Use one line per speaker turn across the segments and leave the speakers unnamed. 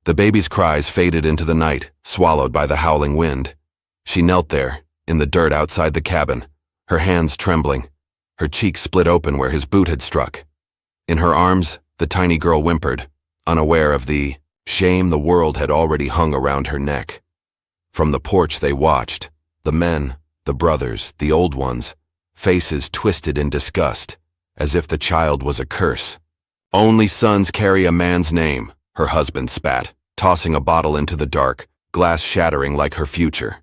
The baby's cries faded into the night, swallowed by the howling wind. She knelt there, in the dirt outside the cabin, her hands trembling, her cheeks split open where his boot had struck. In her arms, the tiny girl whimpered, unaware of the shame the world had already hung around her neck. From the porch they watched, the men, the brothers, the old ones, faces twisted in disgust, as if the child was a curse. "Only sons carry a man's name," her husband spat, tossing a bottle into the dark, glass shattering like her future.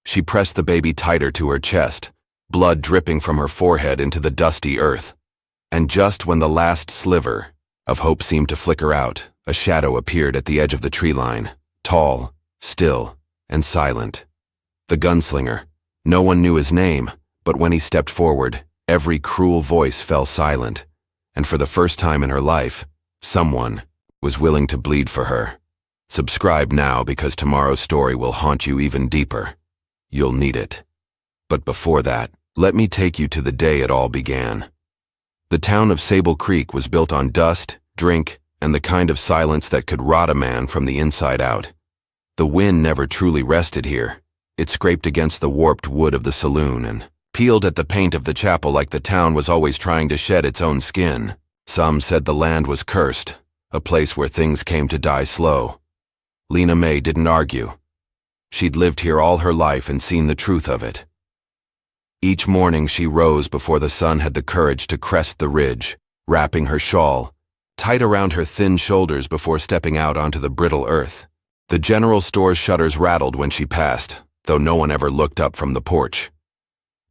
She pressed the baby tighter to her chest, blood dripping from her forehead into the dusty earth. And just when the last sliver of hope seemed to flicker out, a shadow appeared at the edge of the tree line, tall, still, and silent. The gunslinger. No one knew his name, but when he stepped forward, every cruel voice fell silent, and for the first time in her life, someone was willing to bleed for her. Subscribe now, because tomorrow's story will haunt you even deeper. You'll need it. But before that, let me take you to the day it all began. The town of Sable Creek was built on dust, drink, and the kind of silence that could rot a man from the inside out. The wind never truly rested here. It scraped against the warped wood of the saloon and peeled at the paint of the chapel like the town was always trying to shed its own skin. Some said the land was cursed, a place where things came to die slow. Lena May didn't argue. She'd lived here all her life and seen the truth of it. Each morning she rose before the sun had the courage to crest the ridge, wrapping her shawl tight around her thin shoulders before stepping out onto the brittle earth. The general store's shutters rattled when she passed, though no one ever looked up from the porch.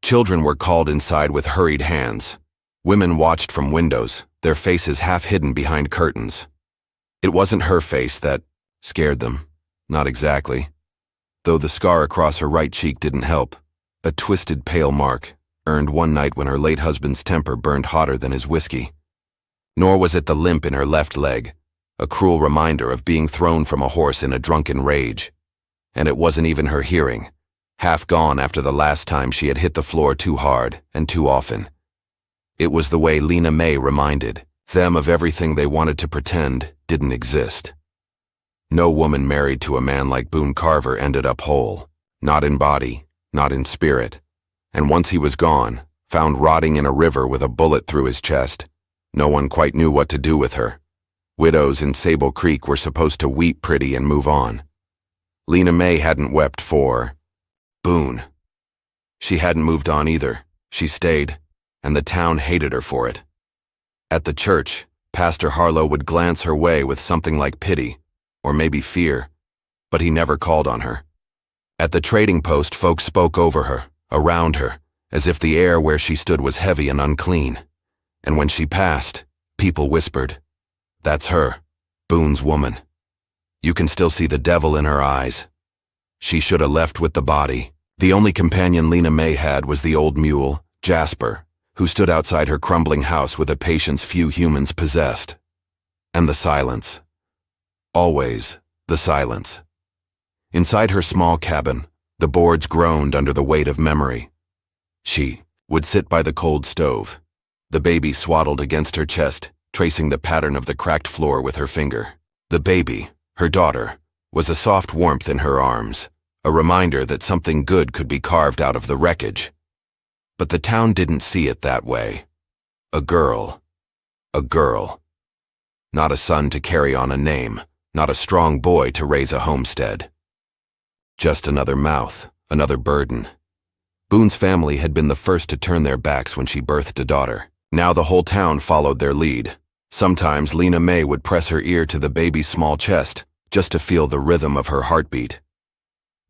Children were called inside with hurried hands. Women watched from windows, their faces half hidden behind curtains. It wasn't her face that scared them, not exactly. Though the scar across her right cheek didn't help, a twisted pale mark, earned one night when her late husband's temper burned hotter than his whiskey. Nor was it the limp in her left leg, a cruel reminder of being thrown from a horse in a drunken rage. And it wasn't even her hearing, half gone after the last time she had hit the floor too hard and too often. It was the way Lena May reminded them of everything they wanted to pretend didn't exist. No woman married to a man like Boone Carver ended up whole, not in body, not in spirit. And once he was gone, found rotting in a river with a bullet through his chest, no one quite knew what to do with her. Widows in Sable Creek were supposed to weep pretty and move on. Lena May hadn't wept for Boone. She hadn't moved on either. She stayed, and the town hated her for it. At the church, Pastor Harlow would glance her way with something like pity, or maybe fear, but he never called on her. At the trading post, folks spoke over her, around her, as if the air where she stood was heavy and unclean. And when she passed, people whispered, "That's her, Boone's woman. You can still see the devil in her eyes." She should have left with the body. The only companion Lena May had was the old mule, Jasper, who stood outside her crumbling house with a patience few humans possessed. And the silence. Always the silence. Inside her small cabin, the boards groaned under the weight of memory. She would sit by the cold stove, the baby swaddled against her chest, tracing the pattern of the cracked floor with her finger. The baby, her daughter, was a soft warmth in her arms, a reminder that something good could be carved out of the wreckage. But the town didn't see it that way. A girl. A girl. Not a son to carry on a name, not a strong boy to raise a homestead. Just another mouth, another burden. Boone's family had been the first to turn their backs when she birthed a daughter. Now the whole town followed their lead. Sometimes Lena May would press her ear to the baby's small chest, just to feel the rhythm of her heartbeat.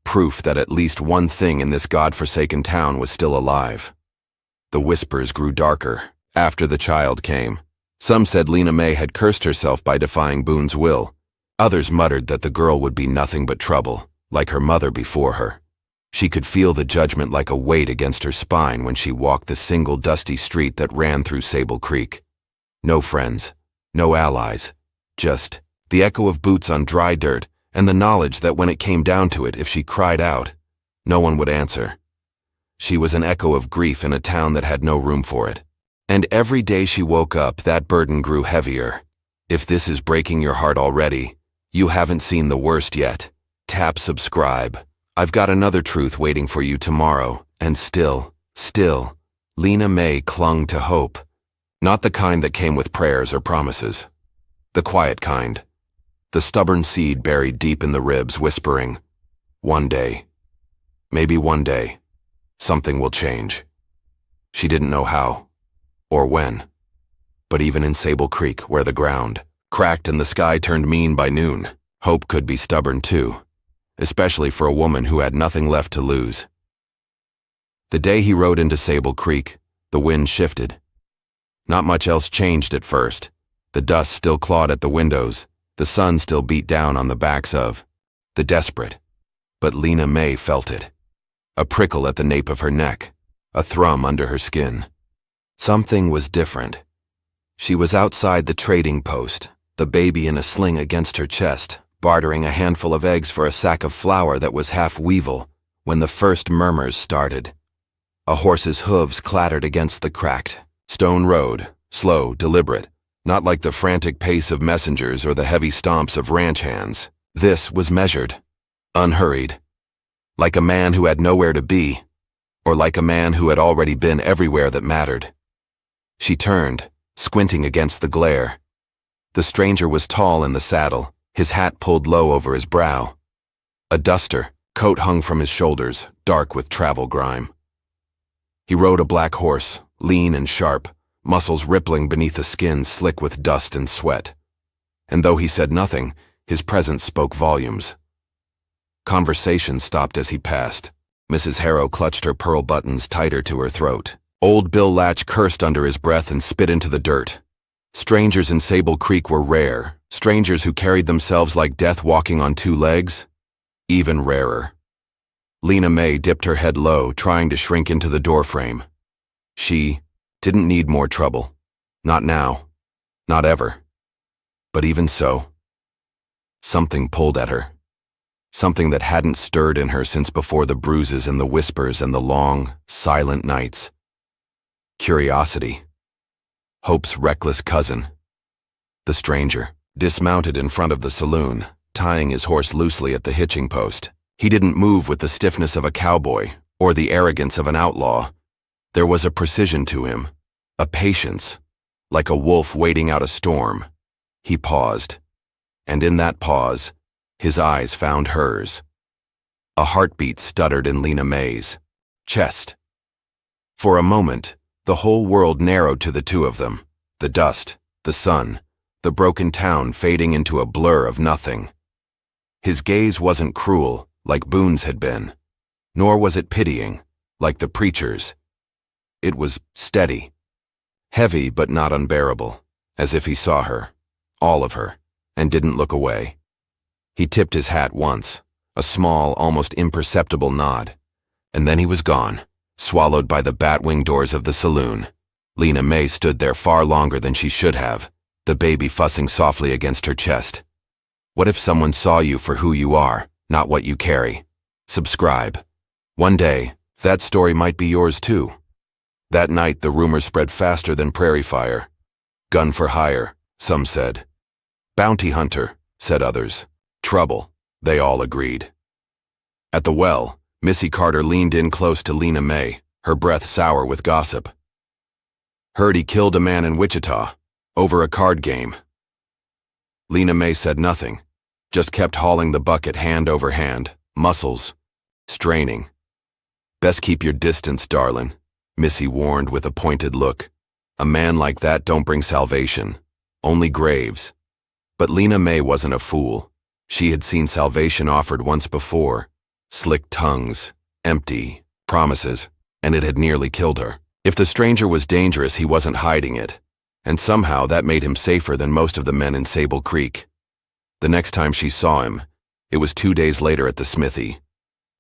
Proof that at least one thing in this God-forsaken town was still alive. The whispers grew darker after the child came. Some said Lena May had cursed herself by defying Boone's will. Others muttered that the girl would be nothing but trouble, like her mother before her. She could feel the judgment like a weight against her spine when she walked the single dusty street that ran through Sable Creek. No friends, no allies, just the echo of boots on dry dirt and the knowledge that when it came down to it, if she cried out, no one would answer. She was an echo of grief in a town that had no room for it. And every day she woke up, that burden grew heavier. If this is breaking your heart already, You haven't seen the worst yet. Tap subscribe. I've got another truth waiting for you tomorrow. And still, Lena May clung to hope. Not the kind that came with prayers or promises. The quiet kind. The stubborn seed buried deep in the ribs, whispering, one day, maybe one day, something will change. She didn't know how, or when. But even in Sable Creek, where the ground cracked and the sky turned mean by noon, hope could be stubborn too, especially for a woman who had nothing left to lose. The day he rode into Sable Creek, the wind shifted. Not much else changed at first. The dust still clawed at the windows, the sun still beat down on the backs of the desperate. But Lena May felt it. A prickle at the nape of her neck, a thrum under her skin. Something was different. She was outside the trading post, the baby in a sling against her chest, bartering a handful of eggs for a sack of flour that was half weevil, when the first murmurs started. A horse's hooves clattered against the cracked stone road, slow, deliberate, not like the frantic pace of messengers or the heavy stomps of ranch hands. This was measured, unhurried, like a man who had nowhere to be, or like a man who had already been everywhere that mattered. She turned, squinting against the glare. The stranger was tall in the saddle, his hat pulled low over his brow. A duster, coat hung from his shoulders, dark with travel grime. He rode a black horse, lean and sharp, muscles rippling beneath a skin slick with dust and sweat. And though he said nothing, his presence spoke volumes. Conversation stopped as he passed. Mrs. Harrow clutched her pearl buttons tighter to her throat. Old Bill Latch cursed under his breath and spit into the dirt. Strangers in Sable Creek were rare, strangers who carried themselves like death walking on two legs. Even rarer. Lena May dipped her head low, trying to shrink into the doorframe. She didn't need more trouble. Not now. Not ever. But even so, something pulled at her. Something that hadn't stirred in her since before the bruises and the whispers and the long, silent nights. Curiosity. Hope's reckless cousin. The stranger, dismounted in front of the saloon, tying his horse loosely at the hitching post. He didn't move with the stiffness of a cowboy or the arrogance of an outlaw. There was a precision to him, a patience, like a wolf waiting out a storm. He paused, and in that pause, his eyes found hers. A heartbeat stuttered in Lena May's chest. For a moment, the whole world narrowed to the two of them, the dust, the sun, the broken town fading into a blur of nothing. His gaze wasn't cruel, like Boone's had been, nor was it pitying, like the preacher's. It was steady, heavy but not unbearable, as if he saw her, all of her, and didn't look away. He tipped his hat once, a small, almost imperceptible nod, and then he was gone, swallowed by the bat-wing doors of the saloon. Lena May stood there far longer than she should have, the baby fussing softly against her chest. What if someone saw you for who you are, not what you carry? Subscribe. One day, that story might be yours too. That night, the rumors spread faster than prairie fire. Gun for hire, some said. Bounty hunter, said others. Trouble, they all agreed. At the well, Missy Carter leaned in close to Lena May, her breath sour with gossip. Heard he killed a man in Wichita, over a card game. Lena May said nothing, just kept hauling the bucket hand over hand, muscles straining. Best keep your distance, darlin', Missy warned with a pointed look. A man like that don't bring salvation, only graves. But Lena May wasn't a fool. She had seen salvation offered once before. Slick tongues, empty promises, and it had nearly killed her. If the stranger was dangerous, he wasn't hiding it, and somehow that made him safer than most of the men in Sable Creek. The next time she saw him, it was 2 days later at the smithy.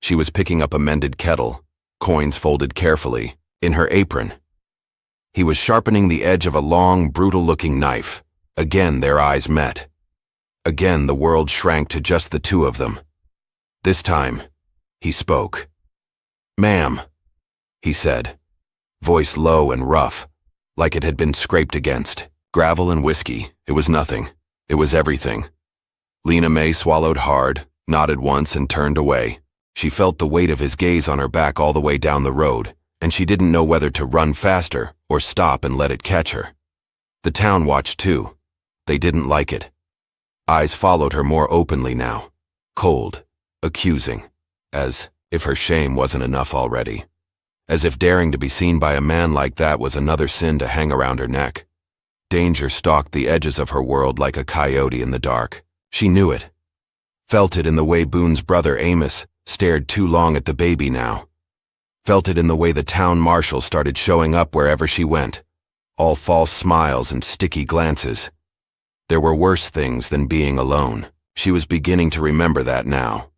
She was picking up a mended kettle, coins folded carefully, in her apron. He was sharpening the edge of a long, brutal-looking knife. Again their eyes met. Again the world shrank to just the two of them. This time, he spoke. "Ma'am," he said, voice low and rough, like it had been scraped against. Gravel and whiskey, it was nothing. It was everything. Lena May swallowed hard, nodded once, and turned away. She felt the weight of his gaze on her back all the way down the road, and she didn't know whether to run faster or stop and let it catch her. The town watched too. They didn't like it. Eyes followed her more openly now, cold, accusing, as if her shame wasn't enough already. As if daring to be seen by a man like that was another sin to hang around her neck. Danger stalked the edges of her world like a coyote in the dark. She knew it. Felt it in the way Boone's brother Amos stared too long at the baby now. Felt it in the way the town marshal started showing up wherever she went. All false smiles and sticky glances. There were worse things than being alone. She was beginning to remember that now.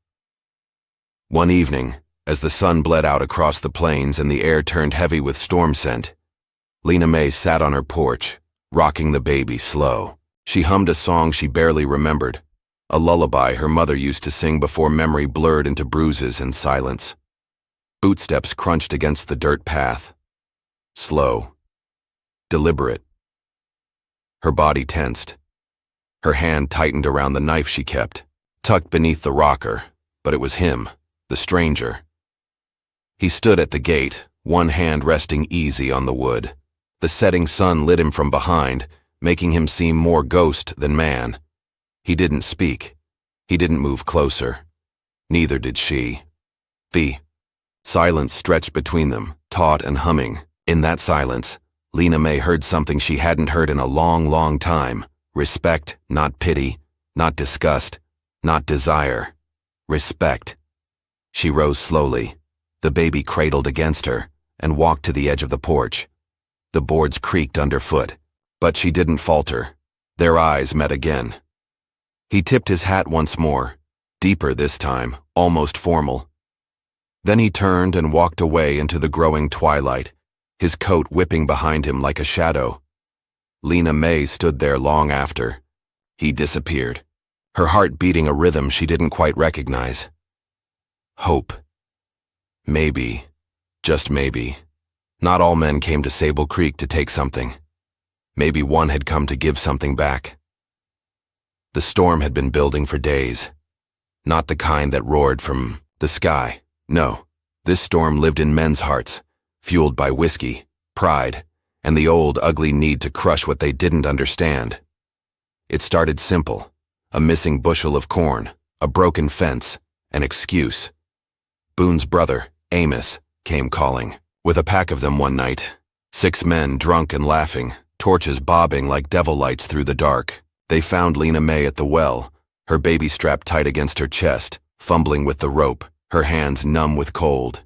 One evening, as the sun bled out across the plains and the air turned heavy with storm scent, Lena May sat on her porch, rocking the baby slow. She hummed a song she barely remembered, a lullaby her mother used to sing before memory blurred into bruises and silence. Bootsteps crunched against the dirt path. Slow. Deliberate. Her body tensed. Her hand tightened around the knife she kept, tucked beneath the rocker, but it was him, the stranger. He stood at the gate, one hand resting easy on the wood. The setting sun lit him from behind, making him seem more ghost than man. He didn't speak. He didn't move closer. Neither did she. The silence stretched between them, taut and humming. In that silence, Lena May heard something she hadn't heard in a long, long time. Respect, not pity, not disgust, not desire. Respect. She rose slowly, the baby cradled against her, and walked to the edge of the porch. The boards creaked underfoot, but she didn't falter. Their eyes met again. He tipped his hat once more, deeper this time, almost formal. Then he turned and walked away into the growing twilight, his coat whipping behind him like a shadow. Lena May stood there long after. He disappeared, her heart beating a rhythm she didn't quite recognize. Hope. Maybe, just maybe, not all men came to Sable Creek to take something. Maybe one had come to give something back. The storm had been building for days. Not the kind that roared from the sky. No, this storm lived in men's hearts, fueled by whiskey, pride, and the old, ugly need to crush what they didn't understand. It started simple: a missing bushel of corn, a broken fence, an excuse. Boone's brother, Amos, came calling, with a pack of them one night. 6 men, drunk and laughing, torches bobbing like devil lights through the dark. They found Lena May at the well, her baby strapped tight against her chest, fumbling with the rope, her hands numb with cold.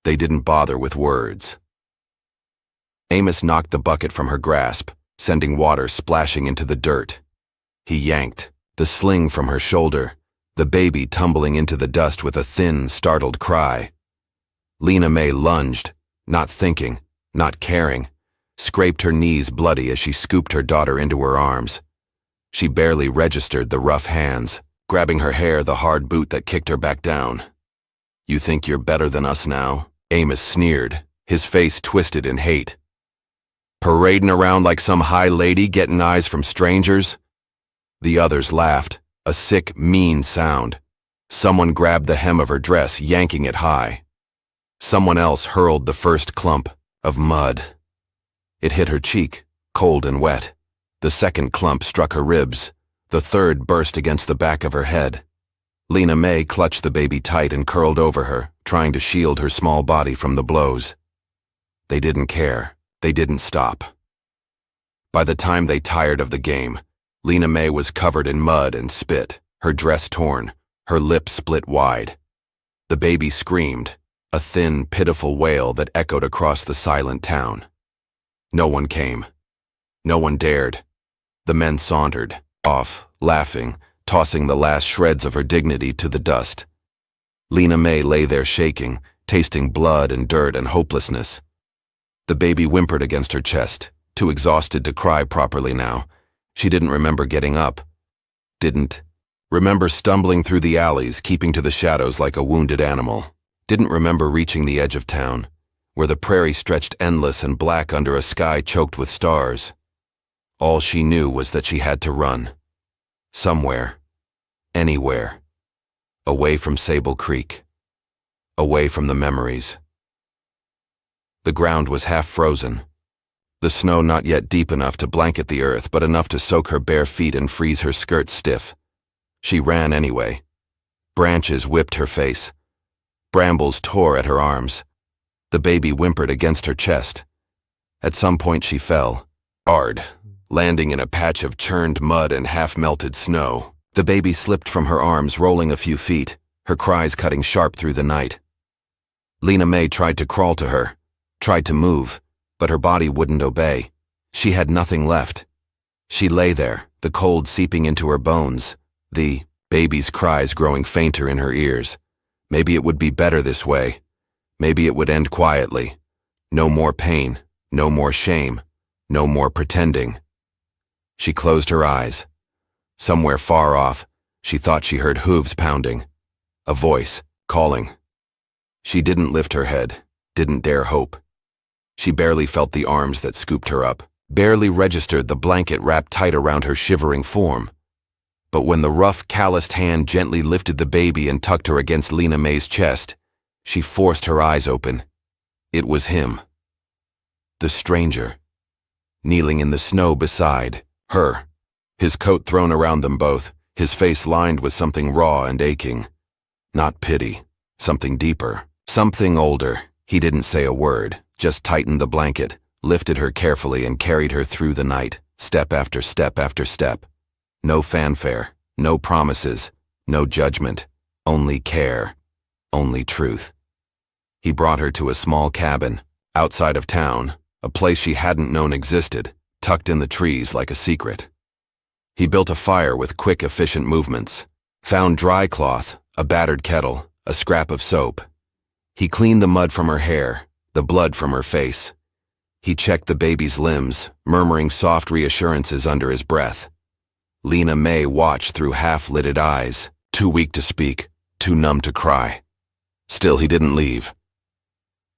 They didn't bother with words. Amos knocked the bucket from her grasp, sending water splashing into the dirt. He yanked, the sling from her shoulder, the baby tumbling into the dust with a thin, startled cry. Lena May lunged, not thinking, not caring, scraped her knees bloody as she scooped her daughter into her arms. She barely registered the rough hands, grabbing her hair, the hard boot that kicked her back down. "You think you're better than us now?" Amos sneered, his face twisted in hate. "Parading around like some high lady getting eyes from strangers?" The others laughed, a sick, mean sound. Someone grabbed the hem of her dress, yanking it high. Someone else hurled the first clump of mud. It hit her cheek, cold and wet. The second clump struck her ribs. The third burst against the back of her head. Lena May clutched the baby tight and curled over her, trying to shield her small body from the blows. They didn't care. They didn't stop. By the time they tired of the game, Lena May was covered in mud and spit, her dress torn, her lips split wide. The baby screamed, a thin, pitiful wail that echoed across the silent town. No one came. No one dared. The men sauntered off, laughing, tossing the last shreds of her dignity to the dust. Lena May lay there shaking, tasting blood and dirt and hopelessness. The baby whimpered against her chest, too exhausted to cry properly now. She didn't remember getting up. Didn't remember stumbling through the alleys, keeping to the shadows like a wounded animal. Didn't remember reaching the edge of town, where the prairie stretched endless and black under a sky choked with stars. All she knew was that she had to run. Somewhere. Anywhere. Away from Sable Creek. Away from the memories. The ground was half frozen. The snow not yet deep enough to blanket the earth, but enough to soak her bare feet and freeze her skirts stiff. She ran anyway. Branches whipped her face. Brambles tore at her arms. The baby whimpered against her chest. At some point she fell, hard, landing in a patch of churned mud and half-melted snow. The baby slipped from her arms, rolling a few feet, her cries cutting sharp through the night. Lena May tried to crawl to her, tried to move, but her body wouldn't obey. She had nothing left. She lay there, the cold seeping into her bones, the baby's cries growing fainter in her ears. Maybe it would be better this way. Maybe it would end quietly. No more pain, no more shame, no more pretending. She closed her eyes. Somewhere far off, she thought she heard hooves pounding. A voice, calling. She didn't lift her head, didn't dare hope. She barely felt the arms that scooped her up, barely registered the blanket wrapped tight around her shivering form. But when the rough, calloused hand gently lifted the baby and tucked her against Lena May's chest, she forced her eyes open. It was him. The stranger. Kneeling in the snow beside her. His coat thrown around them both, his face lined with something raw and aching. Not pity, something deeper, something older. He didn't say a word, just tightened the blanket, lifted her carefully and carried her through the night, step after step after step. No fanfare, no promises, no judgment, only care, only truth. He brought her to a small cabin, outside of town, a place she hadn't known existed, tucked in the trees like a secret. He built a fire with quick, efficient movements, found dry cloth, a battered kettle, a scrap of soap. He cleaned the mud from her hair, the blood from her face. He checked the baby's limbs, murmuring soft reassurances under his breath. Lena May watched through half-lidded eyes, too weak to speak, too numb to cry. Still, he didn't leave.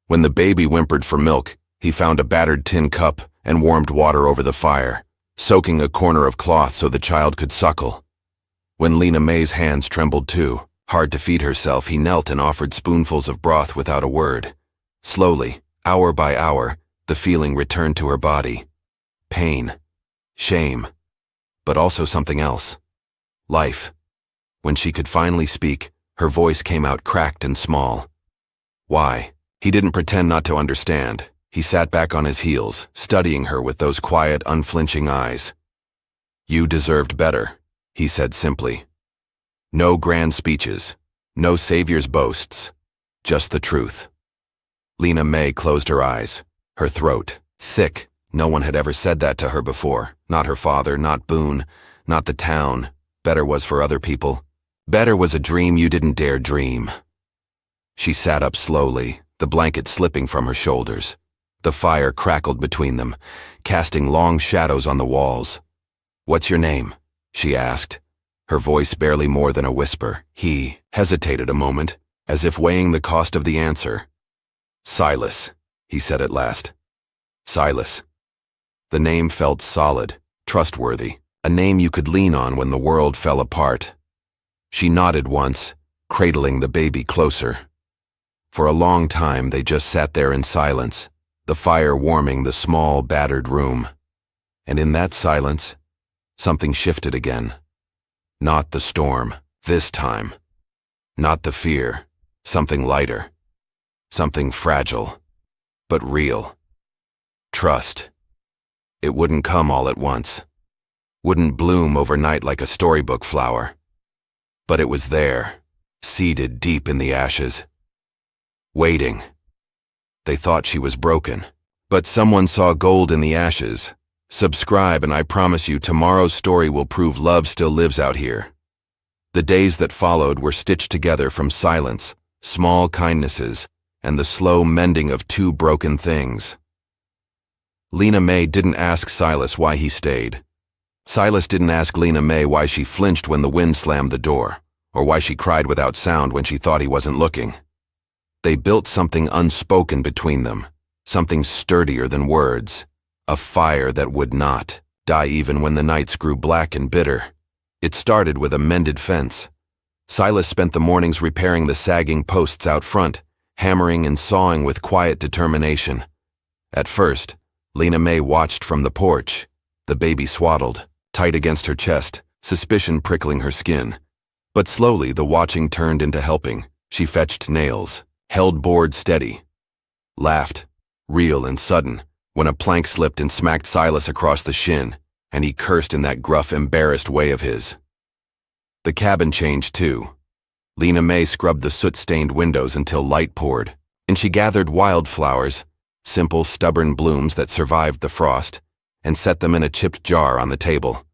When the baby whimpered for milk, he found a battered tin cup and warmed water over the fire, soaking a corner of cloth so the child could suckle. When Lena May's hands trembled too, hard to feed herself, he knelt and offered spoonfuls of broth without a word. Slowly, hour by hour, the feeling returned to her body. Pain. Shame. But also something else. Life. When she could finally speak, her voice came out cracked and small. Why? He didn't pretend not to understand. He sat back on his heels, studying her with those quiet, unflinching eyes. You deserved better, he said simply. No grand speeches, no savior's boasts, just the truth. Lena May closed her eyes, her throat thick. No one had ever said that to her before. Not her father, not Boone, not the town. Better was for other people. Better was a dream you didn't dare dream. She sat up slowly, the blanket slipping from her shoulders. The fire crackled between them, casting long shadows on the walls. "What's your name?" she asked, her voice barely more than a whisper. He hesitated a moment, as if weighing the cost of the answer. "Silas," he said at last. Silas. The name felt solid, trustworthy, a name you could lean on when the world fell apart. She nodded once, cradling the baby closer. For a long time they just sat there in silence, the fire warming the small, battered room. And in that silence, something shifted again. Not the storm, this time. Not the fear, something lighter. Something fragile, but real. Trust. It wouldn't come all at once. Wouldn't bloom overnight like a storybook flower. But it was there, seeded deep in the ashes. Waiting. They thought she was broken. But someone saw gold in the ashes. Subscribe and I promise you tomorrow's story will prove love still lives out here. The days that followed were stitched together from silence, small kindnesses, and the slow mending of two broken things. Lena May didn't ask Silas why he stayed. Silas didn't ask Lena May why she flinched when the wind slammed the door, or why she cried without sound when she thought he wasn't looking. They built something unspoken between them, something sturdier than words, a fire that would not die even when the nights grew black and bitter. It started with a mended fence. Silas spent the mornings repairing the sagging posts out front, hammering and sawing with quiet determination. At first, Lena May watched from the porch, the baby swaddled, tight against her chest, suspicion prickling her skin. But slowly the watching turned into helping. She fetched nails, held board steady, laughed, real and sudden, when a plank slipped and smacked Silas across the shin, and he cursed in that gruff, embarrassed way of his. The cabin changed too. Lena May scrubbed the soot-stained windows until light poured, and she gathered wildflowers, simple, stubborn blooms that survived the frost, and set them in a chipped jar on the table.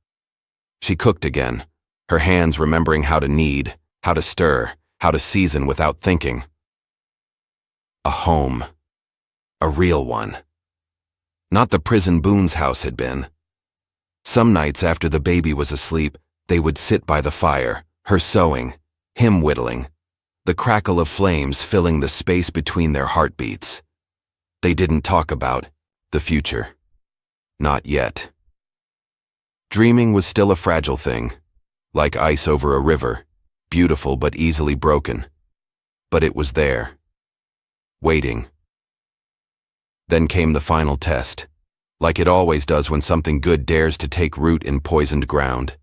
She cooked again, her hands remembering how to knead, how to stir, how to season without thinking. A home. A real one. Not the prison Boone's house had been. Some nights after the baby was asleep, they would sit by the fire, her sewing, him whittling, the crackle of flames filling the space between their heartbeats. They didn't talk about the future. Not yet. Dreaming was still a fragile thing, like ice over a river, beautiful but easily broken. But it was there, waiting. Then came the final test, like it always does when something good dares to take root in poisoned ground.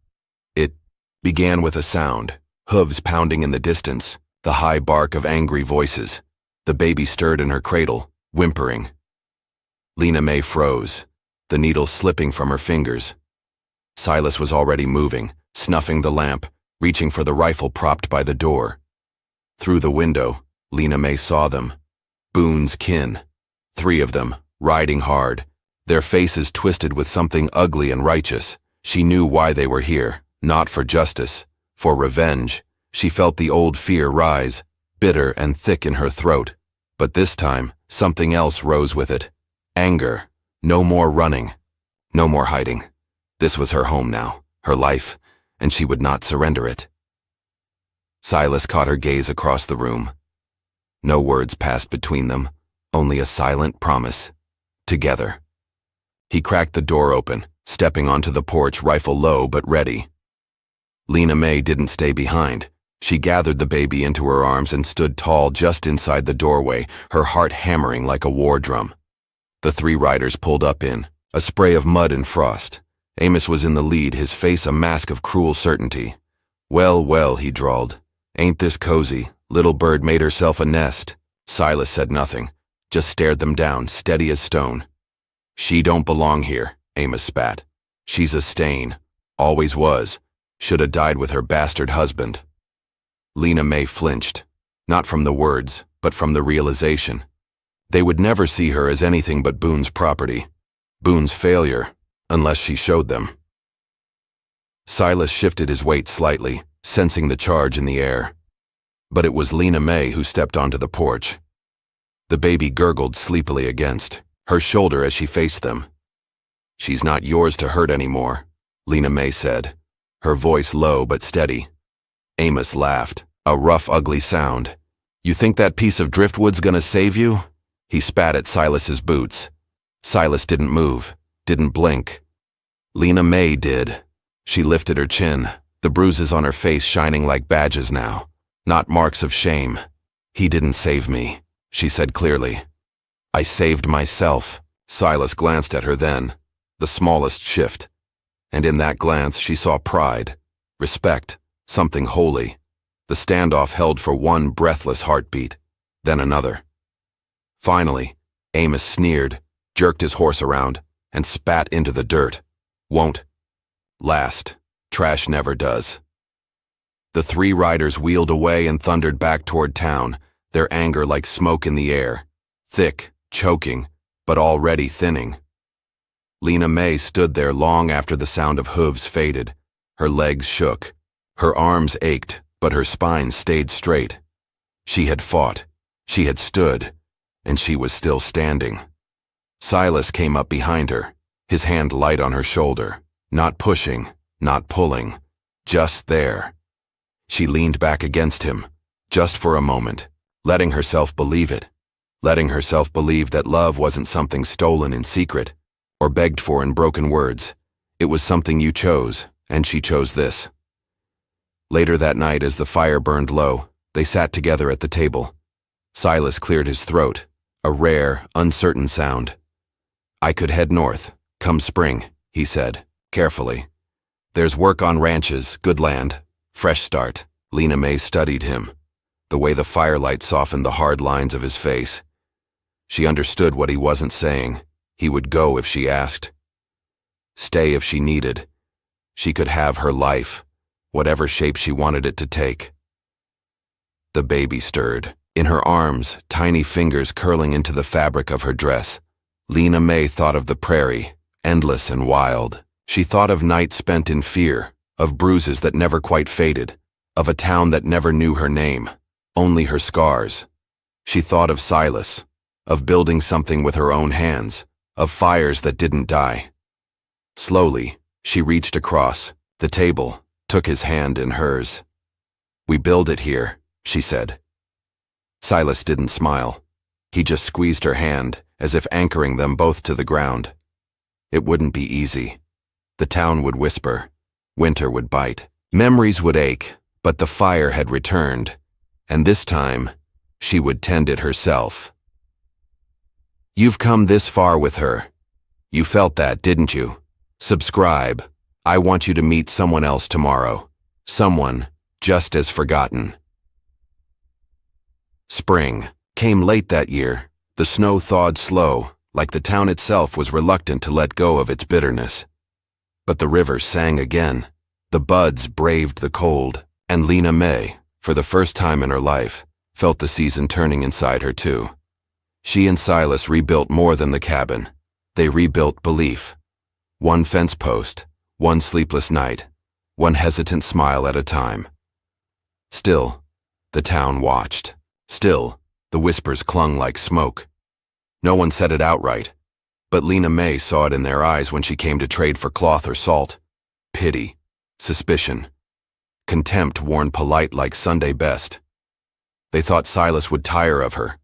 It began with a sound, hooves pounding in the distance, the high bark of angry voices. The baby stirred in her cradle, whimpering. Lena May froze, the needle slipping from her fingers. Silas was already moving, snuffing the lamp, reaching for the rifle propped by the door. Through the window, Lena May saw them. Boone's kin. 3 of them, riding hard, their faces twisted with something ugly and righteous. She knew why they were here, not for justice, for revenge. She felt the old fear rise, bitter and thick in her throat. But this time, something else rose with it. Anger. No more running. No more hiding. This was her home now, her life, and she would not surrender it. Silas caught her gaze across the room. No words passed between them, only a silent promise. Together. He cracked the door open, stepping onto the porch, rifle low but ready. Lena May didn't stay behind. She gathered the baby into her arms and stood tall just inside the doorway, her heart hammering like a war drum. The 3 riders pulled up in, a spray of mud and frost. Amos was in the lead, his face a mask of cruel certainty. Well, well, he drawled. Ain't this cozy? Little bird made herself a nest. Silas said nothing, just stared them down, steady as stone. She don't belong here, Amos spat. She's a stain. Always was. Should have died with her bastard husband. Lena May flinched, not from the words, but from the realization. They would never see her as anything but Boone's property. Boone's failure, unless she showed them. Silas shifted his weight slightly, sensing the charge in the air. But it was Lena May who stepped onto the porch. The baby gurgled sleepily against her shoulder as she faced them. She's not yours to hurt anymore, Lena May said, her voice low but steady. Amos laughed, a rough, ugly sound. You think that piece of driftwood's gonna save you? He spat at Silas's boots. Silas didn't move, didn't blink. Lena May did. She lifted her chin, the bruises on her face shining like badges now, not marks of shame. He didn't save me, she said clearly. I saved myself. Silas glanced at her then, the smallest shift. And in that glance she saw pride, respect, something holy. The standoff held for one breathless heartbeat, then another. Finally, Amos sneered, jerked his horse around, and spat into the dirt. Won't last. Trash never does. The 3 riders wheeled away and thundered back toward town, their anger like smoke in the air, thick, choking, but already thinning. Lena May stood there long after the sound of hooves faded. Her legs shook. Her arms ached, but her spine stayed straight. She had fought. She had stood. And she was still standing. Silas came up behind her, his hand light on her shoulder, not pushing, not pulling, just there. She leaned back against him, just for a moment, letting herself believe it, letting herself believe that love wasn't something stolen in secret, or begged for in broken words. It was something you chose, and she chose this. Later that night, as the fire burned low, they sat together at the table. Silas cleared his throat, a rare, uncertain sound. "I could head north, come spring," he said, carefully. "There's work on ranches, good land, fresh start." Lena May studied him, the way the firelight softened the hard lines of his face. She understood what he wasn't saying. He would go if she asked. Stay if she needed. She could have her life, whatever shape she wanted it to take. The baby stirred. In her arms, tiny fingers curling into the fabric of her dress. Lena May thought of the prairie, endless and wild. She thought of nights spent in fear, of bruises that never quite faded, of a town that never knew her name, only her scars. She thought of Silas, of building something with her own hands, of fires that didn't die. Slowly, she reached across the table, took his hand in hers. "We build it here," she said. Silas didn't smile. He just squeezed her hand, as if anchoring them both to the ground. It wouldn't be easy. The town would whisper. Winter would bite. Memories would ache, but the fire had returned, and this time, she would tend it herself. "You've come this far with her. You felt that, didn't you? Subscribe. I want you to meet someone else tomorrow. Someone just as forgotten." Spring came late that year. The snow thawed slow, like the town itself was reluctant to let go of its bitterness. But the river sang again. The buds braved the cold, and Lena May, for the first time in her life, felt the season turning inside her too. She and Silas rebuilt more than the cabin. They rebuilt belief. One fence post, one sleepless night, one hesitant smile at a time. Still, the town watched. Still, the whispers clung like smoke. No one said it outright, but Lena May saw it in their eyes when she came to trade for cloth or salt. Pity, suspicion, contempt worn polite like Sunday best. They thought Silas would tire of her.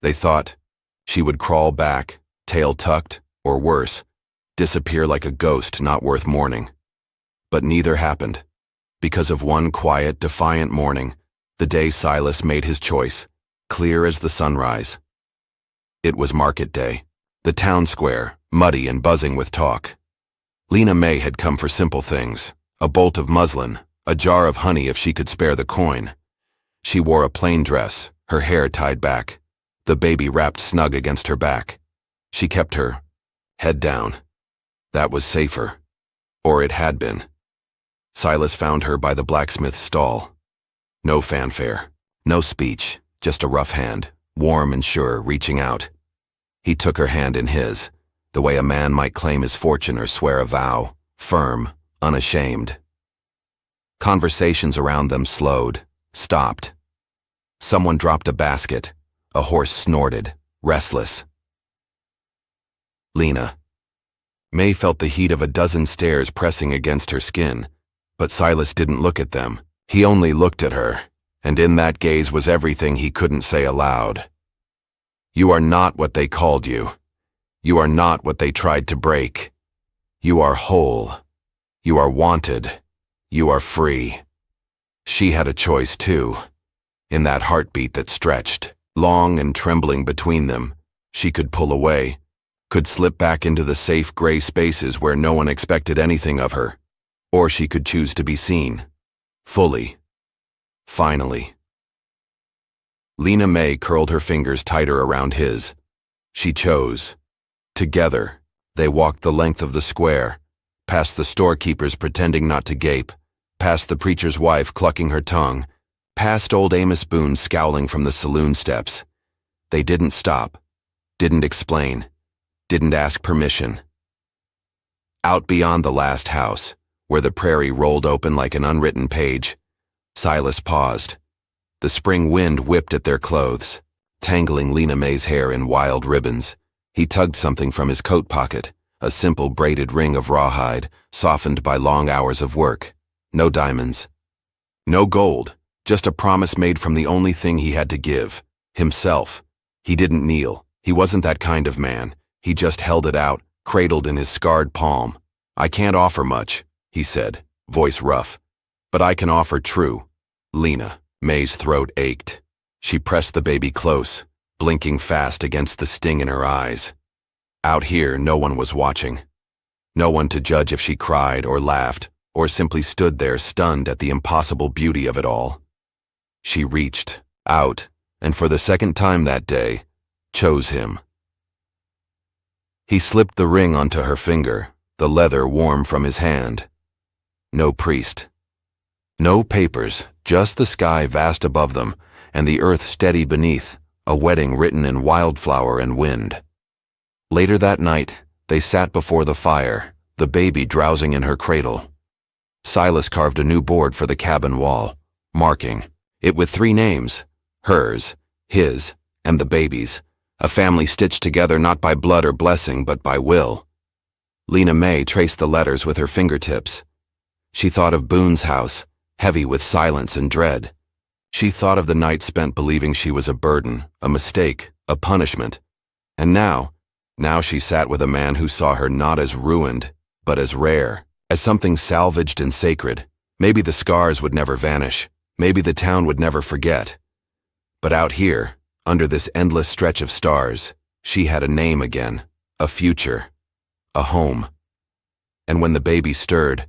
They thought she would crawl back, tail tucked, or worse, disappear like a ghost not worth mourning. But neither happened. Because of one quiet, defiant morning, the day Silas made his choice, clear as the sunrise. It was market day, the town square, muddy and buzzing with talk. Lena May had come for simple things, a bolt of muslin, a jar of honey if she could spare the coin. She wore a plain dress, her hair tied back, the baby wrapped snug against her back. She kept her head down. That was safer. Or it had been. Silas found her by the blacksmith's stall. No fanfare, no speech, just a rough hand, warm and sure, reaching out. He took her hand in his, the way a man might claim his fortune or swear a vow, firm, unashamed. Conversations around them slowed, stopped. Someone dropped a basket. A horse snorted, restless. Lena May felt the heat of a dozen stares pressing against her skin, but Silas didn't look at them. He only looked at her, and in that gaze was everything he couldn't say aloud. "You are not what they called you. You are not what they tried to break. You are whole. You are wanted. You are free." She had a choice too. In that heartbeat that stretched, long and trembling between them, she could pull away, could slip back into the safe gray spaces where no one expected anything of her, or she could choose to be seen, fully, finally. Lena May curled her fingers tighter around his. She chose. Together, they walked the length of the square, past the storekeepers pretending not to gape, past the preacher's wife clucking her tongue, past old Amos Boone scowling from the saloon steps. They didn't stop, didn't explain, didn't ask permission. Out beyond the last house, where the prairie rolled open like an unwritten page, Silas paused. The spring wind whipped at their clothes, tangling Lena May's hair in wild ribbons. He tugged something from his coat pocket, a simple braided ring of rawhide, softened by long hours of work. No diamonds. No gold, just a promise made from the only thing he had to give, himself. He didn't kneel. He wasn't that kind of man. He just held it out, cradled in his scarred palm. "I can't offer much," he said, voice rough. But I can offer true. Lena. May's throat ached. She pressed the baby close, blinking fast against the sting in her eyes. Out here, no one was watching. No one to judge if she cried or laughed, or simply stood there stunned at the impossible beauty of it all. She reached out, and for the second time that day, chose him. He slipped the ring onto her finger, the leather warm from his hand. No priest. No papers, just the sky vast above them, and the earth steady beneath, a wedding written in wildflower and wind. Later that night, they sat before the fire, the baby drowsing in her cradle. Silas carved a new board for the cabin wall, marking it with 3 names, hers, his, and the baby's, a family stitched together not by blood or blessing but by will. Lena May traced the letters with her fingertips. She thought of Boone's house, heavy with silence and dread. She thought of the night spent believing she was a burden, a mistake, a punishment. And now she sat with a man who saw her not as ruined, but as rare, as something salvaged and sacred. Maybe the scars would never vanish. Maybe the town would never forget. But out here, under this endless stretch of stars, she had a name again, a future, a home. And when the baby stirred,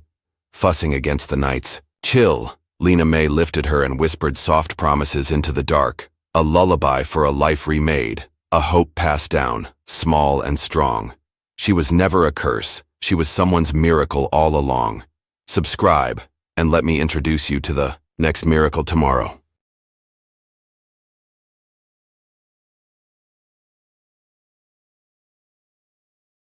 fussing against the night's chill, Lena May lifted her and whispered soft promises into the dark, a lullaby for a life remade, a hope passed down, small and strong. She was never a curse. She was someone's miracle all along. Subscribe, and let me introduce you to the next miracle tomorrow.